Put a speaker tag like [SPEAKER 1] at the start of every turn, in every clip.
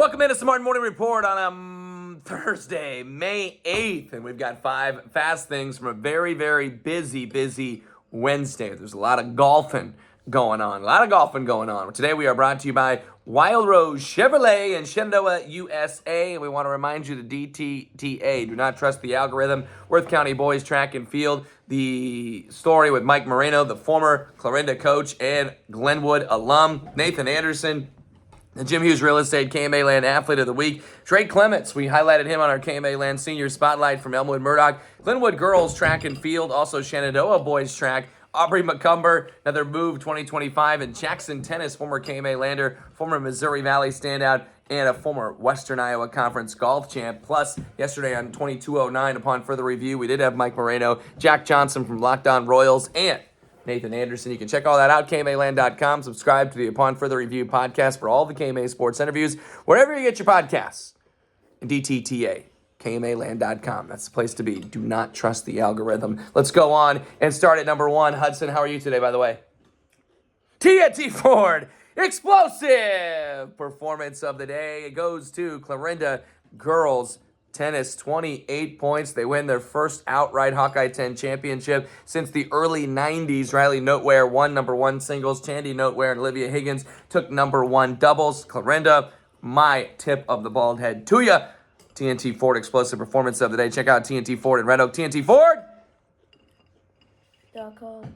[SPEAKER 1] Welcome into Smart Morning Report on Thursday, May 8th. And we've got 5 fast things from a very, very busy Wednesday. There's a lot of golfing going on. Today we are brought to you by Wild Rose Chevrolet and Shenandoah, USA. And we want to remind you the DTTA, do not trust the algorithm. Worth County Boys Track and Field. The story with Mike Moreno, the former Clarinda coach and Glenwood alum. Nathan Anderson, the Jim Hughes Real Estate KMA Land Athlete of the Week. Trey Clements, we highlighted him on our KMA Land Senior Spotlight from Elmwood Murdoch. Glenwood Girls Track and Field, also Shenandoah Boys Track. Aubrey McCumber, another move 2025. And Jackson Tennis, former KMA Lander, former Missouri Valley standout, and a former Western Iowa Conference golf champ. Plus, yesterday on 2209, upon further review, we did have Mike Moreno, Jack Johnson from Locked On Royals, and Nathan Anderson. You can check all that out, KMAland.com. Subscribe to the Upon Further Review podcast for all the KMA sports interviews, wherever you get your podcasts. And DTTA, KMAland.com. That's the place to be. Do not trust the algorithm. Let's go on and start at number 1. Hudson, how are you today, by the way? TNT Ford, explosive performance of the day. It goes to Clarinda Girls Tennis, 28 points. They win their first outright Hawkeye 10 championship since the early 90s. Riley Noteware won number 1 singles. Tandy Noteware and Olivia Higgins took number 1 doubles. Clarinda, my tip of the bald head to you. TNT Ford, explosive performance of the day. Check out TNT Ford in Red Oak. TNT Ford.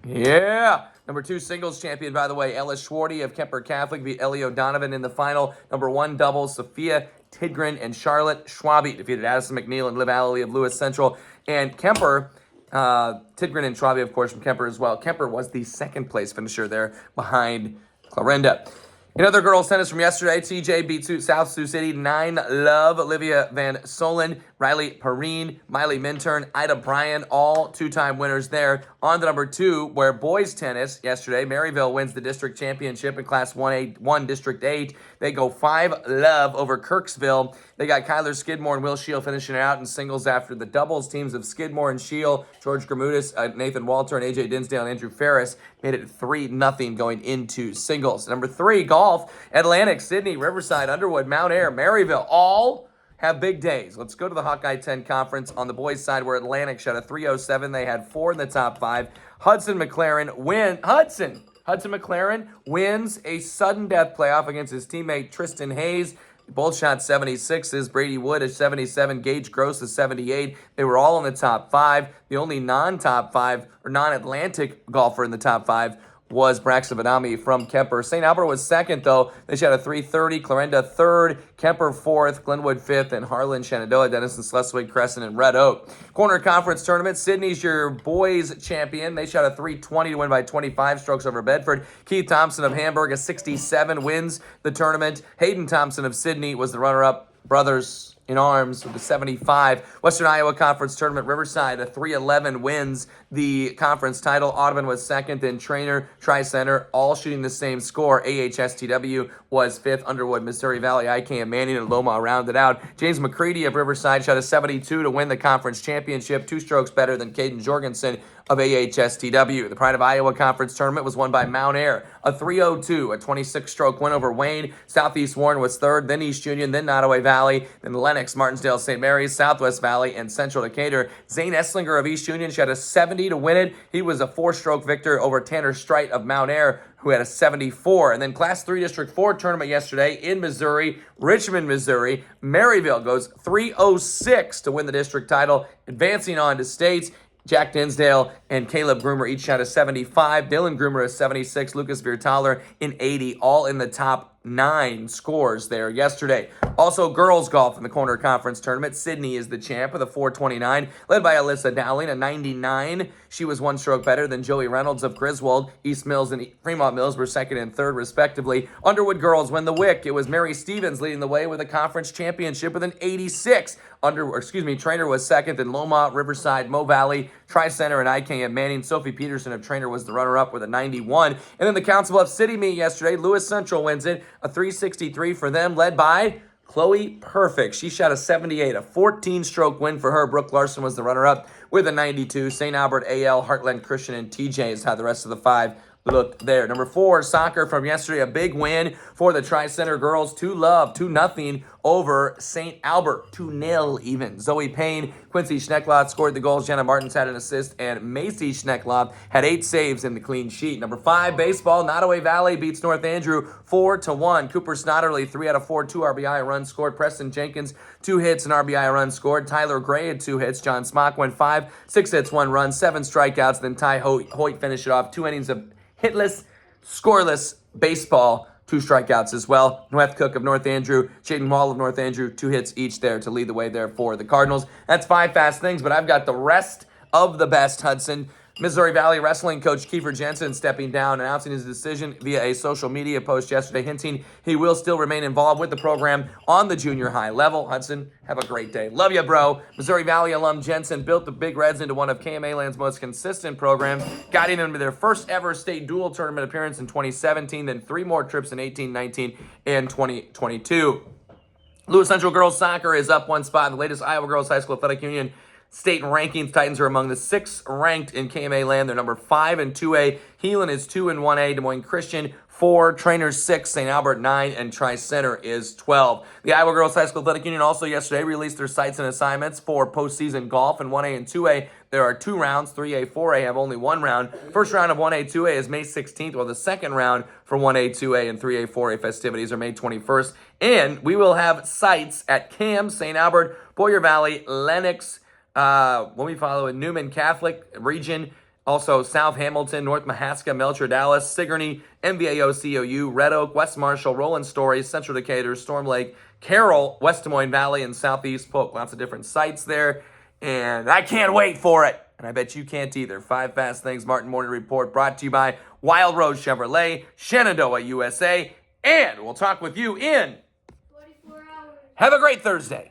[SPEAKER 1] Yeah. Number 2 singles champion, by the way, Ella Schwarty of Kemper Catholic beat Ellie O'Donovan in the final. Number 1 doubles, Sophia Tidgren and Charlotte Schwabe defeated Addison McNeil and Liv Alley of Lewis Central. And Kemper, Tidgren and Schwabe, of course, from Kemper as well. Kemper was the second place finisher there behind Clarinda. In other girls' tennis from yesterday, TJ beat South Sioux City 9-love. Olivia Van Solen, Riley Perrine, Miley Minturn, Ida Bryan, all 2-time winners there. On to number 2, where boys tennis yesterday, Maryville wins the district championship in Class 1 District 8. They go 5-love over Kirksville. They got Kyler Skidmore and Will Shield finishing it out in singles after the doubles teams of Skidmore and Shield, George Gramutis, Nathan Walter, and AJ Dinsdale and Andrew Ferris made it 3-0 going into singles. Number 3, golf. Atlantic, Sydney, Riverside, Underwood, Mount Ayr, Maryville, all have big days. Let's go to the Hawkeye 10 Conference on the boys' side, where Atlantic shot a 307. They had 4 in the top 5. Hudson McLaren wins a sudden death playoff against his teammate Tristan Hayes. Both shot 76s. Brady Wood is 77. Gage Gross is 78. They were all in the top 5. The only non-top 5 or non-Atlantic golfer in the top 5 was Braxton Vanami from Kemper. St. Albert was second, though. They shot a 330. Clarinda third. Kemper fourth. Glenwood fifth. And Harlan, Shenandoah, Denison, Schleswig, Crescent, and Red Oak. Corner Conference Tournament. Sydney's your boys champion. They shot a 320 to win by 25 strokes over Bedford. Keith Thompson of Hamburg, a 67, wins the tournament. Hayden Thompson of Sydney was the runner-up. Brothers in arms with the 75. Western Iowa Conference Tournament, Riverside, a 311, wins the conference title. Audubon was second, then Trainer, Tri-Center, all shooting the same score. AHSTW was fifth. Underwood, Missouri Valley, IKM Manning, and Loma rounded out. James McCready of Riverside shot a 72 to win the conference championship, 2 strokes better than Caden Jorgensen of AHSTW. The Pride of Iowa Conference Tournament was won by Mount Ayr, a 302, a 26-stroke win over Wayne. Southeast Warren was third, then East Union, then Nottoway Valley, then Lennox, Martinsdale, St. Mary's, Southwest Valley, and Central Decatur. Zane Esslinger of East Union shot a 70 to win it. He was a 4-stroke victor over Tanner Strite of Mount Ayr, who had a 74. And then Class 3 District 4 tournament yesterday in Missouri, Richmond, Missouri. Maryville goes 306 to win the district title, advancing on to states. Jack Dinsdale and Caleb Groomer each shot a 75. Dylan Groomer a 76. Lucas Viertaler in 80. All in the top 9 scores there yesterday. Also, girls golf in the Corner Conference Tournament. Sydney is the champ with a 429, led by Alyssa Dowling, a 99. She was 1 stroke better than Joey Reynolds of Griswold. East Mills and Fremont Mills were second and third, respectively. Underwood girls win the WIC. It was Mary Stevens leading the way with a conference championship with an 86. Trainer was second, then Loma, Riverside, Mo Valley, Tri-Center, and IKM Manning. Sophie Peterson of Trainer was the runner-up with a 91. And then the Council Bluffs City meet yesterday. Lewis Central wins it, a 363 for them, led by Chloe Perfect. She shot a 78, a 14-stroke win for her. Brooke Larson was the runner-up with a 92. St. Albert, AL, Heartland Christian, and TJ is how the rest of the 5 look there. Number 4, soccer from yesterday, a big win for the Tri-Center girls. 2-0 over St. Albert. 2-0 even. Zoe Payne, Quincy Schneckloth scored the goals. Jenna Martins had an assist, and Macy Schneckloth had 8 saves in the clean sheet. Number 5, baseball. Nottoway Valley beats North Andrew 4-1. Cooper Snodderly, 3 out of 4, 2 RBI, a run scored. Preston Jenkins, 2 hits, an RBI, a run scored. Tyler Gray had 2 hits. John Smock went 5, 6 hits, 1 run, 7 strikeouts. Then Ty Hoyt finished it off. 2 innings of hitless, scoreless baseball. 2 strikeouts as well. Noeth Cook of North Andrew, Shaden Wall of North Andrew, 2 hits each there to lead the way there for the Cardinals. That's 5 fast things, but I've got the rest of the best, Hudson. Missouri Valley Wrestling coach Kiefer Jensen stepping down, announcing his decision via a social media post yesterday, hinting he will still remain involved with the program on the junior high level. Hudson, have a great day. Love you, bro. Missouri Valley alum Jensen built the Big Reds into one of KMA Land's most consistent programs, guiding them to their first ever state dual tournament appearance in 2017, then 3 more trips in 18, 19, and 2022. Lewis Central Girls Soccer is up 1 spot in the latest Iowa Girls High School Athletic Union state rankings. Titans are among the 6th ranked in KMA land. They're number 5 in 2A. Heelan is 2 in 1A. Des Moines Christian 4. Trainers 6. St. Albert 9. And Tri-Center is 12. The Iowa Girls High School Athletic Union also yesterday released their sites and assignments for postseason golf in 1A and 2A. There are 2 rounds. 3A, 4A have only 1 round. First round of 1A, 2A is May 16th, while the second round for 1A, 2A, and 3A, 4A festivities are May 21st. And we will have sites at CAM, St. Albert, Boyer Valley, Lenox, when we follow in Newman Catholic region, also South Hamilton, North Mahaska, Melcher, Dallas, Sigourney, MVAO, COU, Red Oak, West Marshall, Roland Story, Central Decatur, Storm Lake, Carroll, West Des Moines Valley, and Southeast Polk. Lots of different sites there, and I can't wait for it. And I bet you can't either. 5 fast things, Martin Morning Report, brought to you by Wild Rose Chevrolet, Shenandoah, USA, and we'll talk with you in
[SPEAKER 2] 24 hours.
[SPEAKER 1] Have a great Thursday.